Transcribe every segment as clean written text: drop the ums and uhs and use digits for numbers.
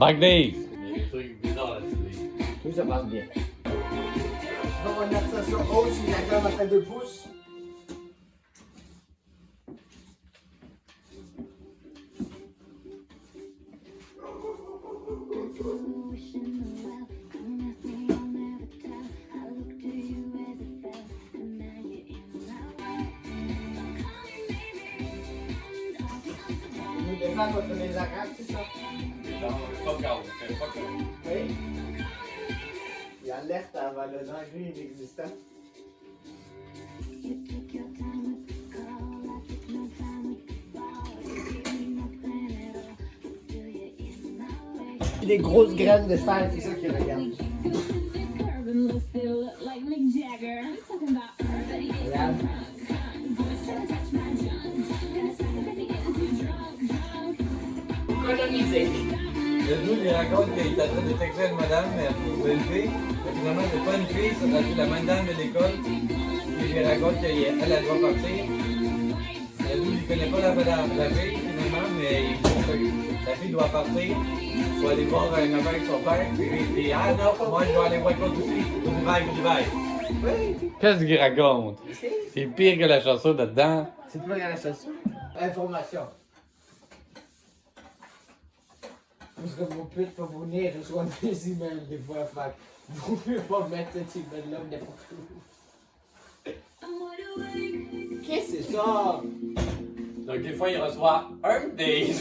Embarque des. Il y a des trucs bizarres là-dessus. Tout ça passe bien. On va mettre ça sur haut si la gomme a fait 2 pouces. Nous défend contre les arabes, c'est ça? Fuck out, c'est fuck out. Oui. Il alerte avant le danger inexistant. Les grosses graines de cheval, c'est ça qu'ils regardent. Regarde. Colonisé. Le nous, il raconte qu'il est en train de texter une madame pour élever. Mais finalement, c'est pas une fille, c'est la madame de l'école. Il lui raconte qu'elle doit partir. Le nous, il connaît pas la fille, finalement, mais il faut que la fille doit partir. Il faut aller voir un affaire avec son père. Puis il dit, ah non, moi je dois aller voir l'autre aussi. Goodbye. Oui. Qu'est-ce qu'il raconte? C'est C'est pire que la chanson de dedans. plus rien à ça. Information. Parce que mon pute peut venir reçoit des emails des fois. Fait vous pouvez pas mettre cet email-là n'importe où. Qu'est-ce que c'est ça? Donc des fois, il reçoit un des.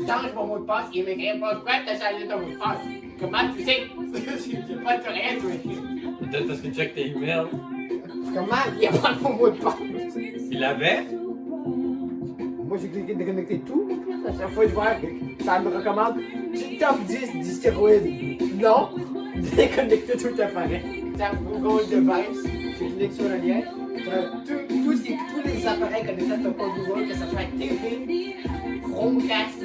Change mon mot de passe, il m'écrit pas quoi, t'as changé ton mot de passe. Comment tu sais? J'ai pas de rien, tu m'écris. Peut-être parce qu'il check tes emails. Comment? Il y a pas mon mot de passe. Il l'avait. Moi, j'ai cliqué déconnecter tout. À chaque fois que je vois, ça me recommande top 10 du stéroïde. Non, déconnecter tout l'appareil. Tape Google Device, tu cliques sur le lien. Tous les appareils connectés à ton compte Google, que ce soit TV, Chromecast,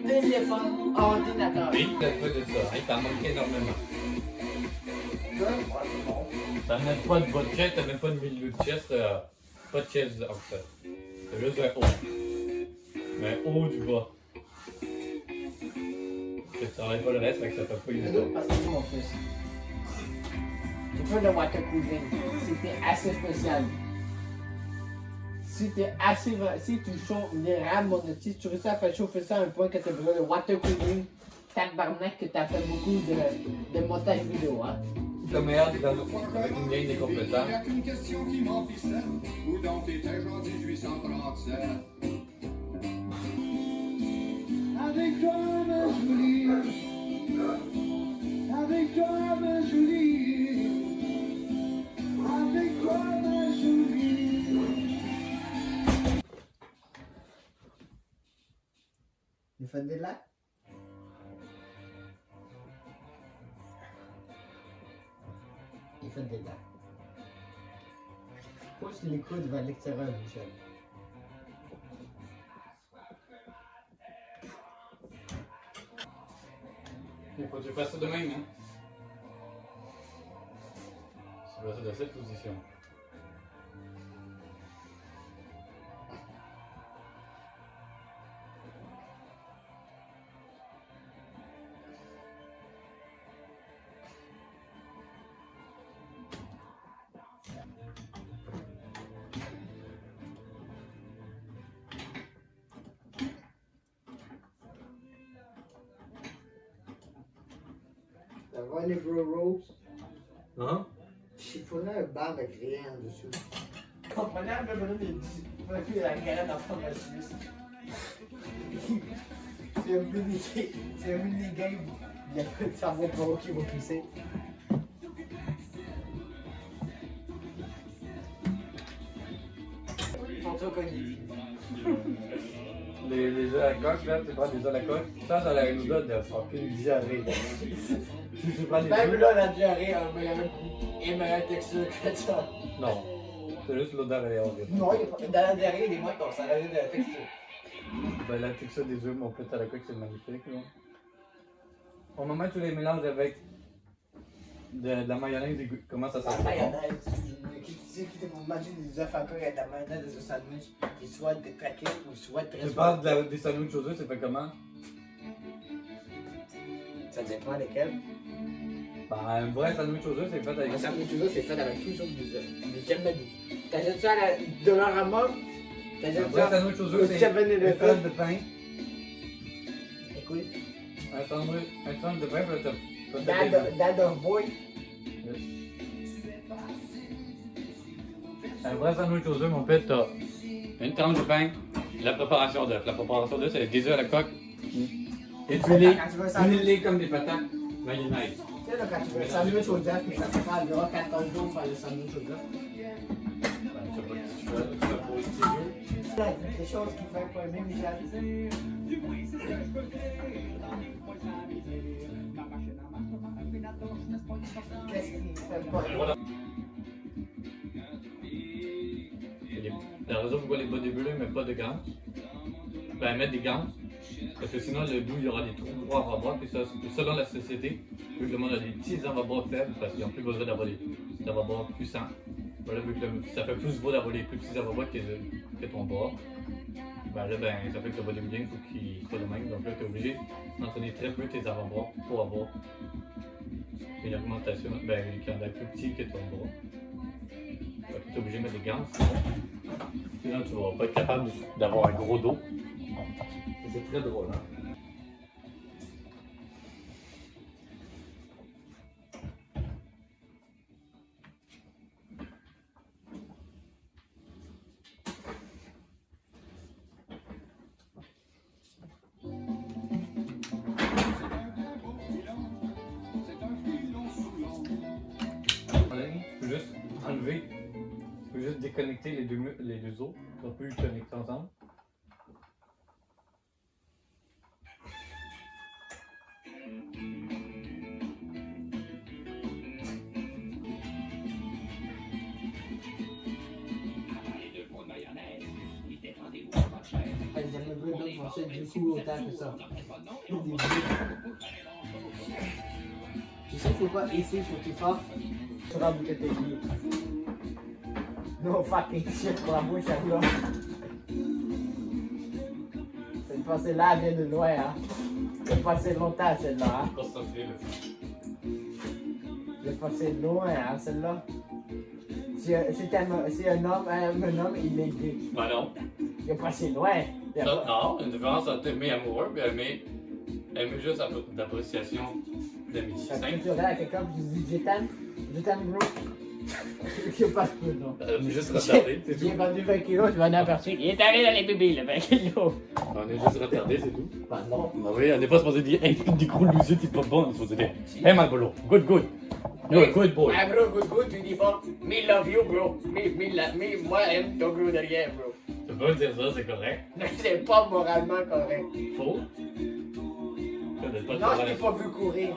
téléphone, ordinateur. Oui, il a fait de ça. Il t'en manque énormément. T'as même pas de bas de chest, t'as même pas de milieu de chest, pas de chest en fait. C'est juste un haut. Mais un haut du bas. Tu travailles pas le reste, fait que ça fait pas une C'est d'autres parce que c'est mon fils. J'ai pas de water cooling. C'était assez spécial. Si tu chauffes les rames, si tu réussis à faire chauffer ça à un point que tu as besoin de water cooling, tabarnak que tu as fait beaucoup de montage vidéo, hein. Le meilleur des avec une gang de compétents. Il y a qu'une question qui m'enfissait. Où donc étais-je en 1837? Avec toi, ma jolie. Avec toi, ma jolie. Avec toi, ma jolie. Il fait des lacs? Il fait des lacs. Pousse les coudes vers l'extérieur, Michel. Il faut que tu fasses ça de même, hein. Tu fais ça de cette position. Ça va les Bro Rose? Hein? Il faudrait un bar de rien en dessous. Comprenez un peu de la galette en forme de Suisse. C'est un mini-game. Il y a pas de cerveau pro qui va pisser. Ils sont trop connus. Les œufs à la coque, là, tu prends des œufs à la coque. Ça la nous donne de fucking diarrhée. Si tu prends les Même œufs. là, la diarrhée a un meilleur goût et meilleure texture que ça. Non. C'est juste l'odeur est horrible. Non, dans la diarrhée, il est moins qu'on s'en rajoute de la texture. Ben, la texture des œufs, mon pète à la coque, c'est magnifique, là. Au moment où tu les mélanges avec de la mayonnaise, comment ça La sent? mayonnaise. Qui vont manger des œufs à coque avec de la mayonnaise de ce sandwich, qui soit décraqué ou soit très Tu parles des sandwichs aux œufs, c'est fait comment? Ça dépend lesquels. Ben, un vrai sandwich aux œufs, c'est fait avec Un sandwich aux œufs, c'est fait avec tout sauf des œufs. Mais jamais goûté. T'achètes ça à la Dollarama, un t'achètes vrai ça sandwich aux au œufs, c'est 7-Eleven. une tranche de pain. Écoute, Un tranche de pain, puis là, t'as Dad Boy. un vrai sandwich aux œufs, mon père, t'as Une tranche de pain, la préparation d'œuf. La préparation d'œuf, c'est des œufs à la coque, épilé, Quand tu veux un sandwich, huilé comme des patates, mayonnaise. tu sais, là, quand tu veux un sandwich aux œufs, puis ça te prend environ 14 jours pour faire le sandwich aux œufs. Ben, je sais pas ce que tu fais, tu fais pour les petits œufs. Là, des choses qui font pas aimer, Michel. Qu'est-ce qui fait pas aimer? La raison pourquoi les bodybuilders ne mettent pas de gants, ben mettre des gants, parce que sinon le dos il y aura des trous droits avant-bras, puis ça, selon la société, vu que le monde a des petits avant-bras faibles, parce qu'ils n'ont plus besoin d'avoir des avant-bras puissants, voilà, vu que ça fait plus beau d'avoir des plus petits avant-bras que ton bras, ben là ben, ça fait que le bodybuilding faut qu'il soit le même, donc là tu es obligé d'entraîner très peu tes avant-bras pour avoir une augmentation, ben qui en a plus petit que ton bras. Tu es obligé de mettre des gants, sinon tu vas pas être capable d'avoir un gros dos. C'est très drôle, hein. Tu peux juste enlever, tu peux juste déconnecter les deux os, tu vas plus les connecter ensemble. J'ai jamais vu d'autres français du coup autant que ça. Tu sais, faut pas ici, faut que tu fasses. Tu vas bouger tes pieds. No fucking shit pour la bouche à là. Cette passée-là vient de loin, hein. J'ai passé longtemps celle-là, hein. Pas se sortir le J'ai passé loin, hein, celle-là. Si un homme, il est gay. Ben non. Il est passé loin. Il a Ça, pas- non, une différence entre aimer amoureux et aimer juste d'appréciation d'amitié Fait que simple. tu regardes à quelqu'un et tu dis je t'aime gros. Je sais pas ce que non. On est juste retardé, c'est tout. J'ai vendu 20 kilos, je m'en ai aperçu. Il est allé dans les bébés, le 20 kilos. On est juste retardé, c'est tout. Bah non. Ben oui, on n'est pas supposé dire hey, des gros losers, t'es pas bon. On est supposé dire hey, my bro, good. You're a good boy. Ah bro, good, tu dis pas, me love you bro. Moi aime ton gros derrière bro. Tu peux dire ça, c'est correct. C'est pas moralement correct. Faux. Ça dépend de ta Non, je t'ai relation. pas vu courir.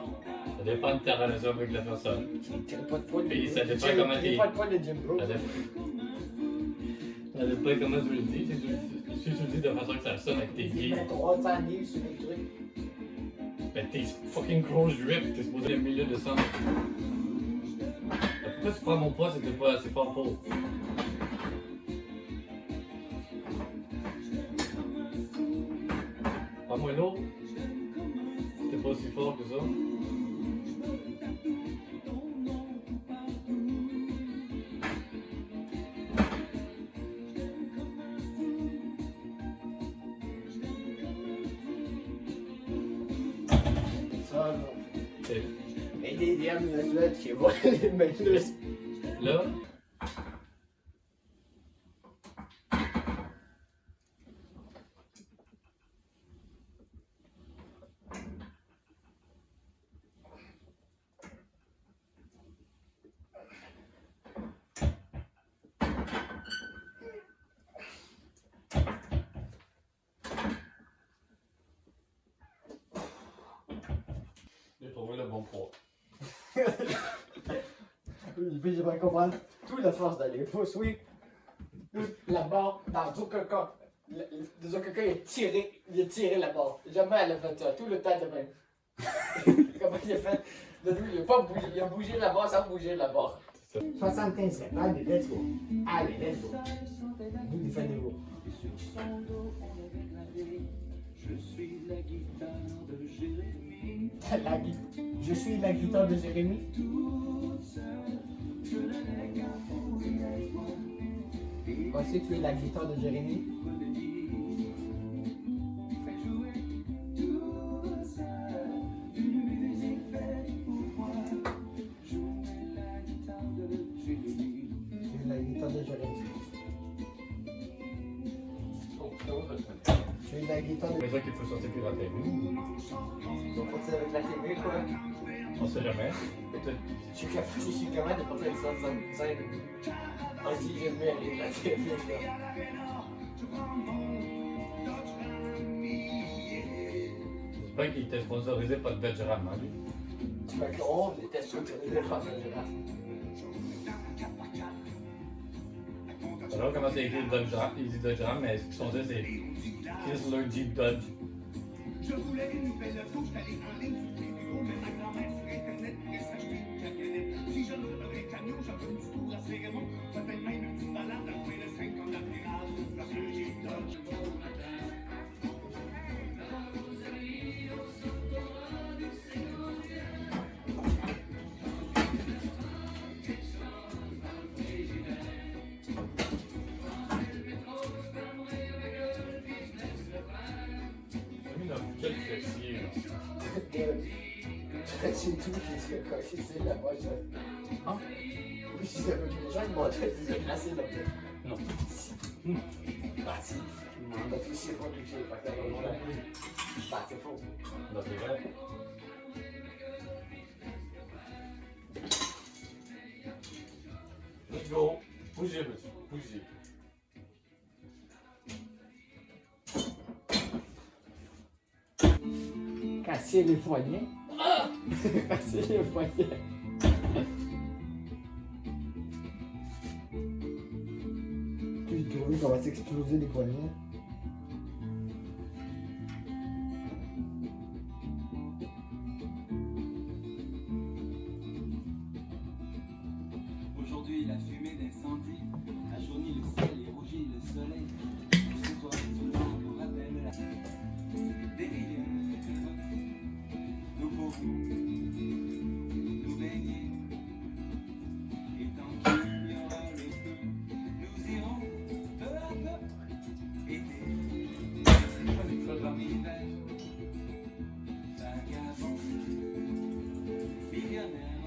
Ça dépend de ta relation avec la personne. Tu tires pas de poids de Puis ça dépend tu comment tires t'es. pas de poids de gym bro. Ça dépend comment tu le dis. Si tu le dis de façon que ça sonne avec tes Tu pieds, mets 300 livres sur les trucs. ben tes fucking gros drip, t'es supposé au milieu de ça. Pourquoi tu prends mon poids si t'es pas assez fort pour? Prends-moi l'eau. T'es pas aussi fort que ça. Ça, non. Et Et des diams, là, tu vois les mecs là. là, j'ai trouvé le bon poids. Puis je vais comprendre toute la force d'aller poursuivre toute la barre dans Zokaka. Zokaka, il a tiré la barre. Jamais elle a fait ça, tout le temps de même. Comment il a fait? Il a pas bougé, il a bougé la barre sans bouger la barre. 75 reps, allez, let's go. Allez, let's go. Vous défendez-vous. Je suis la guitare de Jérémie. Je suis la guitare de Jérémy. Pensez que tu es la guitare de Jérémy? Tu es la guitare de Jérémy. Tu es la guitare de... C'est ça qu'il faut sortir plus la télé. Ils vont partir avec la TV, quoi. On sait jamais. Peut-être. Je suis capable de porter ça sans scène. Ah si, j'aime bien la TV, là. J'espère qu'il était sponsorisé par Bergeron, hein, lui. Fait qu'on était sponsorisé par Bergeron. Alors, comment c'est écrit Dodgeram, Easy Dodgeram, mais ce qu'ils sont dit, c'est Chrysler Jeep Dodge. Je voulais une nouvelle touche, d'aller en ligne sur vidéo, mais ma grand-mère sur Internet pourrait s'acheter une camionnette. Si je ne veux pas un camion, j'en veux du tour à Cérémon. Peut-être même une petite balade dans le coin de 50 la pirate, parce que j'ai Dodge. Quel fessier, là. C'est tout qui se fait cocher, c'est la prochaine. Hein? Oui, je sais pas, les gens ils m'ont dit assez là. Non. Bah si, ils m'ont touché, pas touché, fait que là, on l'a pris. Bah c'est faux. Non, c'est vrai. Let's go. Bougez, monsieur. Bougez. Casser les poignets. Casser les poignets. Tu trouves qu'on va s'exploser les poignets. Aujourd'hui, la fumée d'incendie jaunit le ciel et rougit le soleil. Chez toi, tout le monde nous rappelle la des rivières. Nous pouvons nous baigner. Et tant qu'il y aura le feu, nous irons peu à peu. Été, l'hiver, vagabond, millionnaire,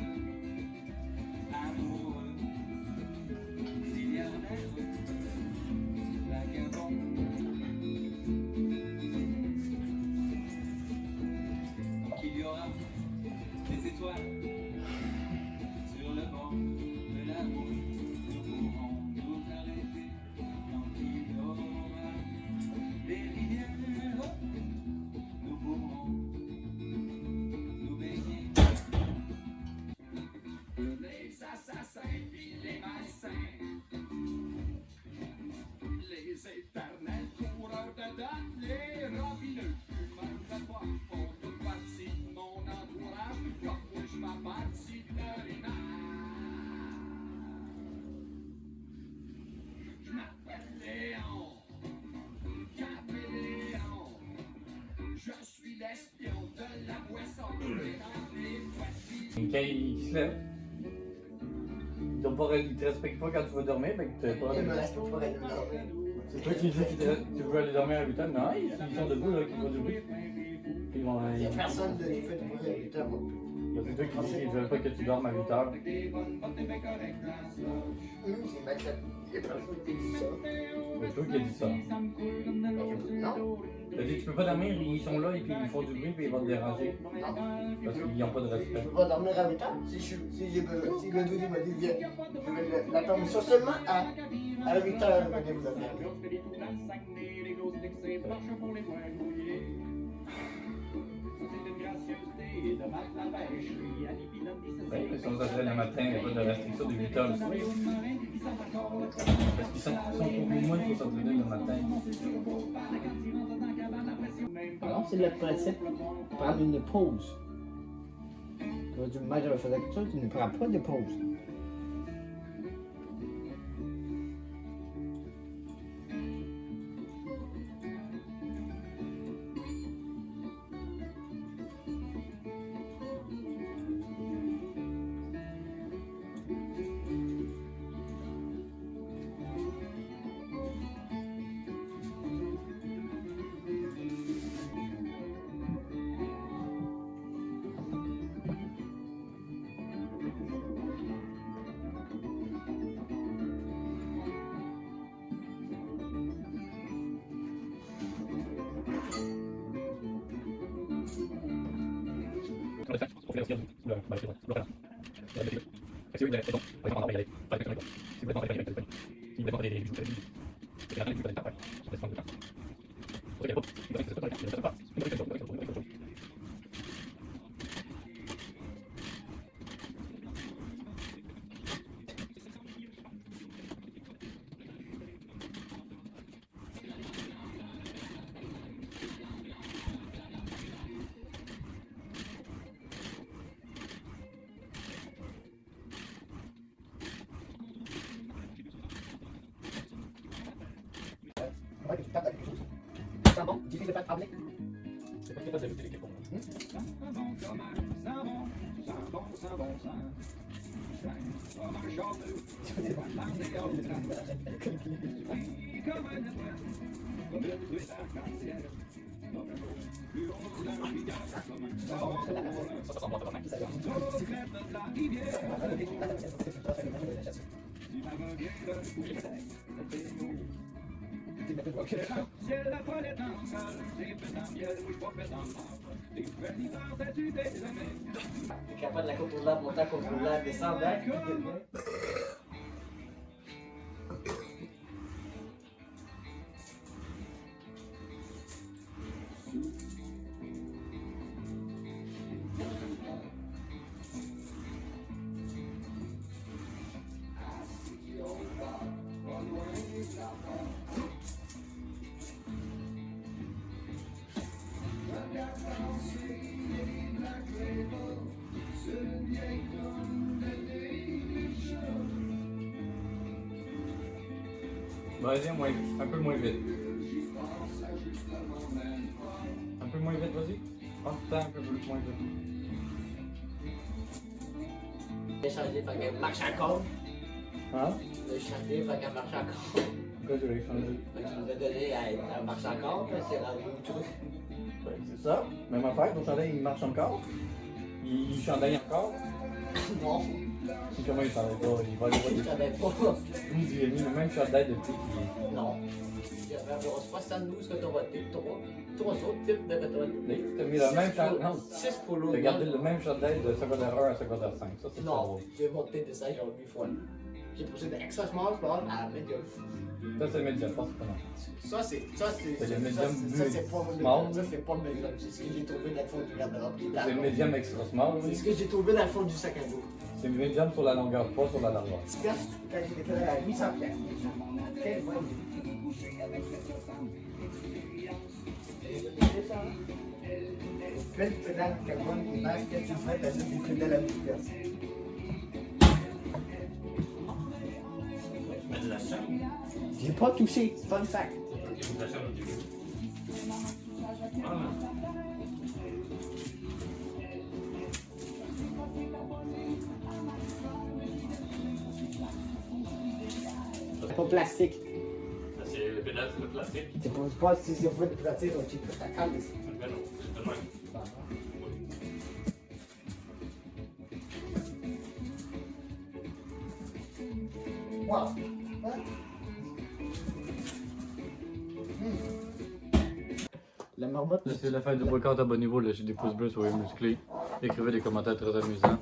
amoureux, milliardaire, vagabond. Qu'il y aura des étoiles sur le banc de l'amour. Nous pourrons nous arrêter tant qu'il y aura des rivières. Nous pourrons nous baigner. Les assassins puis les malsains, les éternels coureurs de date, les robineux fumeurs de poche font toute partie de mon entourage, comme moi je m'appâtis de l'image. Je m'appelle Léon, Capéléon, je suis l'espion de la boisson, dans les voitures. Quand il se lève, ils te respectent pas quand tu vas dormir, fait que t'as pas. Il me reste pas aller dormir. C'est toi qui dis que tu veux aller dormir à 8 heures. Non, ils sont debout, là, qui vont du bruit. Ils vont. Il y a personne de fait de bruit à 8 heures. C'est toi qui dis qu'ils veulent pas que tu dormes à 8 heures. C'est Max, il y a personne qui dit ça. C'est toi qui as dit ça. Non, T'as dit tu peux pas dormir, ils sont là et puis ils font du bruit puis ils vont te déranger. non. Parce qu'ils n'ont pas de Je respect. peux pas dormir à 8 heures. Si j'ai besoin, si Gwendoline m'a dit viens, je vais l'attendre seulement à 8 heures, venez vous attendre. Ouais, mais si on s'appelle le matin, il n'y a pas de restriction de 8 heures le soir. Parce qu'ils sont pour moins pour s'entraîner le matin. Alors, c'est le principe. Prendre une pause. Quand tu me mets à faire quelque chose, tu ne prends pas de pause. Ouais, que tu tapes avec quelque chose. C'est bon, difficile de faire trembler. C'est pas capable d'éviter les quelconques. Ça sent bon, tabarnak. T'es capable de la contrôler, monter, contrôler, descendre, hein? Vas-y, un peu moins vite. Un peu moins vite, vas-y. Oh, putain, un peu moins vite. J'ai changé, fait qu'elle marche encore. Hein? J'ai changé, fait qu'elle marche encore. Pourquoi tu l'as changé? Fait que je vous ai donné, elle marche encore, mais c'est rendu au truc. C'est ça. Même affaire, ton chandail il marche encore. Il chandaille encore. Non, Et comment il chandaille pas? Il va aller voir je des. savais pas. Il a mis le même chandail depuis qu'il Non. Il y avait environ 72 cotonnettes, 3 autres types de cotonnettes. est. T'as mis le même chandail. Non, 6 polos. t'as gardé le même chandail de secondaire 1 à secondaire 5. Ça, c'est pas Non, drôle. j'ai monté de ça genre 8 fois. J'ai poussé de extra small sport à medium. Ça, c'est le médium, pas c'est pas non. Ça, c'est C'est le medium ça, bleu. c'est pas le Small. medium. Ça, c'est pas le medium. C'est ce que j'ai trouvé dans le fond du garde-robe. C'est le médium extra small. C'est oui. ce que j'ai trouvé dans le fond du sac à dos. C'est le médium sur la longueur, pas sur la largeur. 10 piastres, quand j'ai fait à 800 piastres. Quel bon. Belle pédale carbone qui passe 400 mètres à 10 pédales à 10 piastres. Mais de la chaîne. J'ai pas touché, fun fact. De la chaîne au début. Ah, C'est pas plastique. ça, c'est le pédale, c'est le plastique. C'est pas si c'est fait de plastique, on check ta cale. Mais non, c'est de même. Wow. La marmotte. C'est la fin du boycott, abonnez-vous, lâchez des pouces bleus, soyez musclés. Écrivez des commentaires très amusants.